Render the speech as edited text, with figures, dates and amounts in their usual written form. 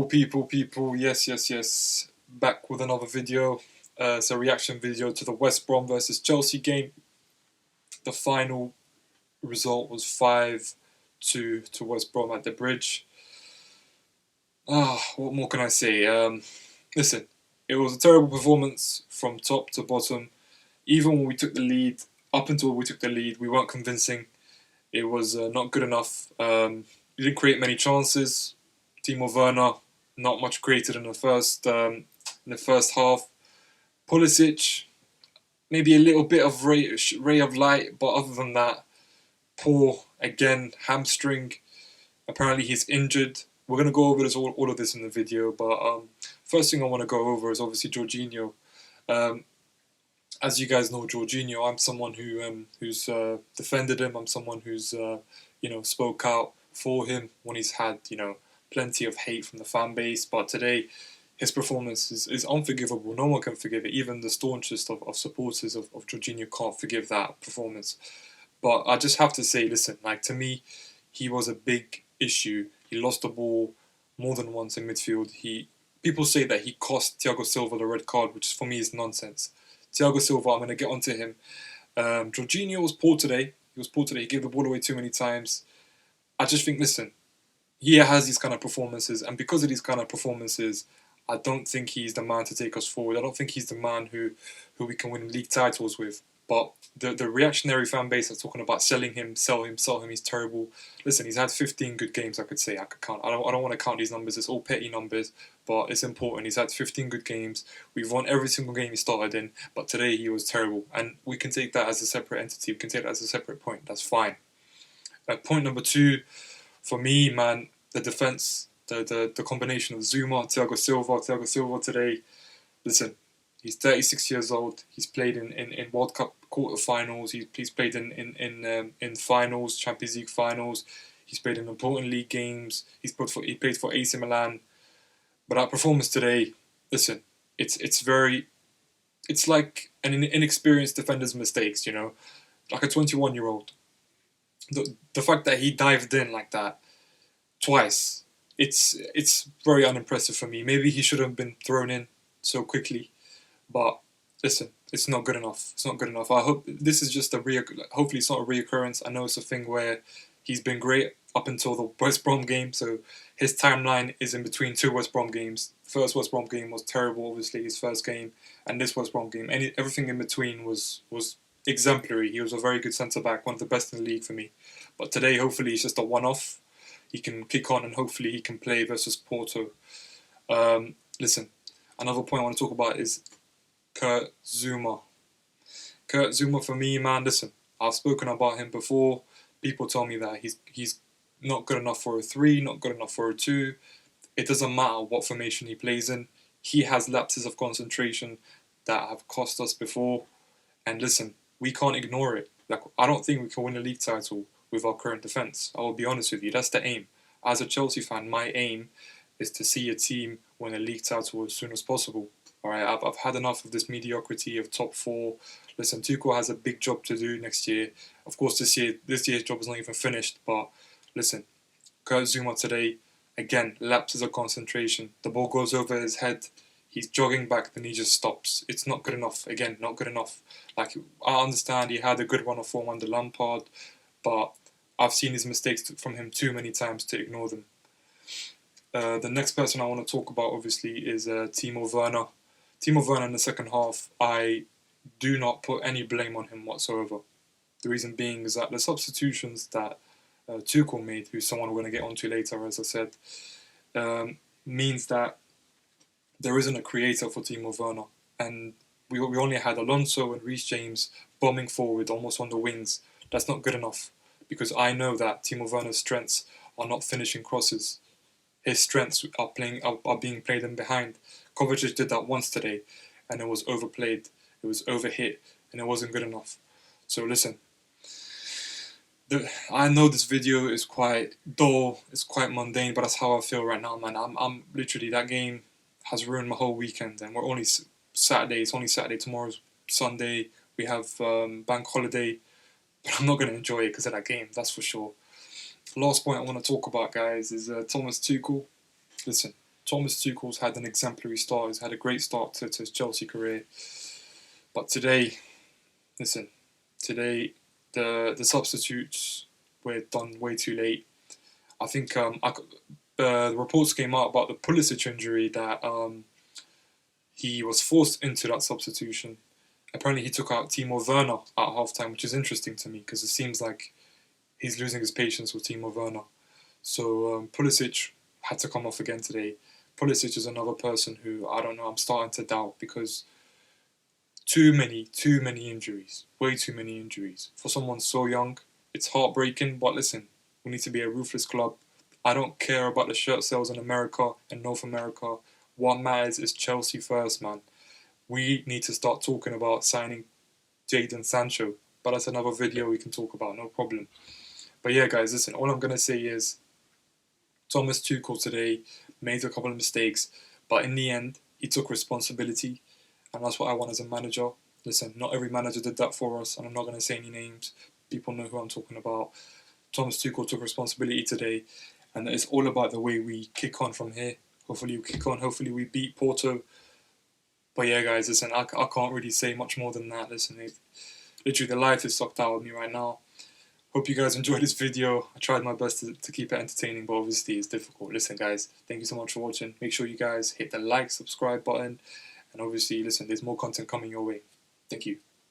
People, yes. Back with another video. It's a reaction video to the West Brom versus Chelsea game. The final result was 5-2 to West Brom at the Bridge. What more can I say? Listen, it was a terrible performance from top to bottom. Even when we took the lead, up until we took the lead, we weren't convincing. It was not good enough. We didn't create many chances. Timo Werner, not much created in the first half. Pulisic, maybe a little bit of ray of light, but other than that, poor. Again, hamstring. Apparently he's injured. We're going to go over all of this in the video, but first thing I want to go over is obviously Jorginho. As you guys know, Jorginho, I'm someone who's defended him. I'm someone who's spoke out for him when he's had plenty of hate from the fan base. But today, his performance is unforgivable. No one can forgive it. Even the staunchest of supporters of Jorginho can't forgive that performance. But I just have to say, listen, to me, he was a big issue. He lost the ball more than once in midfield. People say that he cost Thiago Silva the red card, which for me is nonsense. Thiago Silva, I'm going to get onto him. Jorginho was poor today. He gave the ball away too many times. I just think, listen, he has these kind of performances, and because of these kind of performances, I don't think he's the man to take us forward. I don't think he's the man who we can win league titles with. But the reactionary fan base that's talking about sell him, he's terrible. Listen, he's had 15 good games, I could say. I could count. I don't want to count these numbers. It's all petty numbers, but it's important. He's had 15 good games. We've won every single game he started in, but today he was terrible. And we can take that as a separate entity. We can take that as a separate point. That's fine. Point number two, for me, man, the defence, the combination of Zuma, Thiago Silva today. Listen, he's 36 years old. He's played in World Cup quarterfinals. He's played in finals, Champions League finals. He's played in important league games. He played for AC Milan. But that performance today, listen, it's like an inexperienced defender's mistakes. Like a 21-year-old. The fact that he dived in like that twice, it's very unimpressive for me. Maybe he should have been thrown in so quickly. But listen, it's not good enough. It's not good enough. I hope this is just hopefully it's not a reoccurrence. I know it's a thing where he's been great up until the West Brom game. So his timeline is in between two West Brom games. First West Brom game was terrible, obviously, his first game, and this West Brom game. Everything in between was exemplary. He was a very good centre-back, one of the best in the league for me. But today, hopefully, it's just a one-off. He can kick on and hopefully he can play versus Porto. Listen, another point I want to talk about is Kurt Zouma. Kurt Zouma, for me, man, listen, I've spoken about him before. People tell me that he's not good enough for a 3, not good enough for a 2. It doesn't matter what formation he plays in. He has lapses of concentration that have cost us before. And listen, we can't ignore it. I don't think we can win a league title with our current defence. I will be honest with you, that's the aim. As a Chelsea fan, my aim is to see a team win a league title as soon as possible. All right, I've had enough of this mediocrity of top 4. Listen, Tuchel has a big job to do next year. Of course, this year's job is not even finished. But listen, Kurt Zouma today, again, lapses of concentration. The ball goes over his head. He's jogging back, then he just stops. It's not good enough. Again, not good enough. I understand he had a good run of form under Lampard, but I've seen his mistakes from him too many times to ignore them. The next person I want to talk about, obviously, is Timo Werner. Timo Werner in the second half, I do not put any blame on him whatsoever. The reason being is that the substitutions that Tuchel made, who's someone we're going to get onto later, as I said, means that there isn't a creator for Timo Werner. And we only had Alonso and Reece James bombing forward almost on the wings. That's not good enough, because I know that Timo Werner's strengths are not finishing crosses. His strengths are being played in behind. Kovacic did that once today, and it was overplayed, it was overhit, and it wasn't good enough. So listen, I know this video is quite dull, it's quite mundane, but that's how I feel right now, man. I'm literally, that game has ruined my whole weekend, and we're only Saturday. It's only Saturday. Tomorrow's Sunday. We have bank holiday. But I'm not going to enjoy it because of that game, that's for sure. Last point I want to talk about, guys, is Thomas Tuchel. Listen, Thomas Tuchel's had an exemplary start. He's had a great start to his Chelsea career. But today, listen, today the substitutes were done way too late. I think the reports came out about the Pulisic injury that he was forced into that substitution. Apparently, he took out Timo Werner at halftime, which is interesting to me because it seems like he's losing his patience with Timo Werner. So Pulisic had to come off again today. Pulisic is another person who, I don't know, I'm starting to doubt because too many injuries. Way too many injuries. For someone so young, it's heartbreaking, but listen, we need to be a ruthless club. I don't care about the shirt sales in America and North America. What matters is Chelsea first, man. We need to start talking about signing Jadon Sancho. But that's another video we can talk about, no problem. But yeah, guys, listen, all I'm going to say is Thomas Tuchel today made a couple of mistakes, but in the end, he took responsibility, and that's what I want as a manager. Listen, not every manager did that for us, and I'm not going to say any names. People know who I'm talking about. Thomas Tuchel took responsibility today, and it's all about the way we kick on from here. Hopefully we kick on, hopefully we beat Porto. But yeah, guys, listen, I can't really say much more than that. Listen, literally the life is sucked out of me right now. Hope you guys enjoyed this video. I tried my best to keep it entertaining, but obviously it's difficult. Listen, guys, thank you so much for watching. Make sure you guys hit the like, subscribe button, and obviously, listen, there's more content coming your way. Thank you.